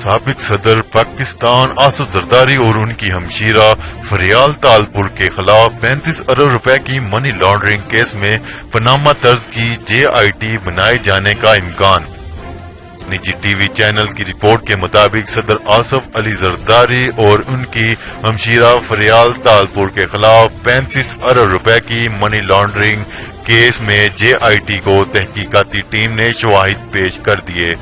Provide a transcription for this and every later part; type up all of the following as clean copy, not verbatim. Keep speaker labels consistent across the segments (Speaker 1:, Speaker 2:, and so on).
Speaker 1: سابق صدر پاکستان آصف زرداری اور ان کی ہمشیرہ فریال تالپور کے خلاف 35 ارب روپے کی منی لانڈرنگ کیس میں پاناما طرز کی JIT بنائے جانے کا امکان۔ نجی ٹی وی چینل کی رپورٹ کے مطابق صدر آصف علی زرداری اور ان کی ہمشیرہ فریال تالپور کے خلاف 35 ارب روپے کی منی لانڈرنگ کیس میں JIT کو تحقیقاتی ٹیم نے شواہد پیش کر دیے۔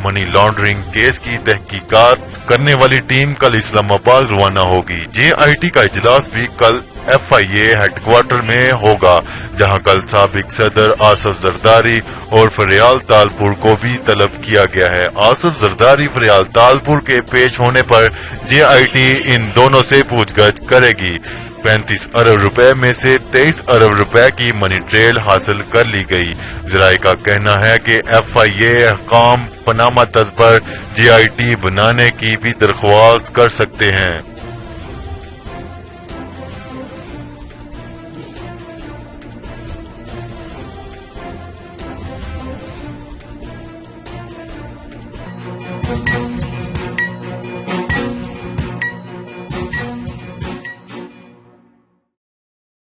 Speaker 1: منی لانڈرنگ کیس کی تحقیقات کرنے والی ٹیم کل اسلام آباد روانہ ہوگی۔ JIT کا اجلاس بھی کل FIA ہیڈ کوارٹر میں ہوگا، جہاں کل سابق صدر آصف زرداری اور فریال تالپور کو بھی طلب کیا گیا ہے۔ آصف زرداری فریال تالپور کے پیش ہونے پر JIT ان دونوں سے پوچھ گچھ کرے گی۔ 35 ارب روپے میں سے 23 ارب روپے کی منی ٹریل حاصل کر لی گئی۔ ذرائع کا کہنا ہے کہ FIA حکام پاناما طرز پر JIT بنانے کی بھی درخواست کر سکتے ہیں۔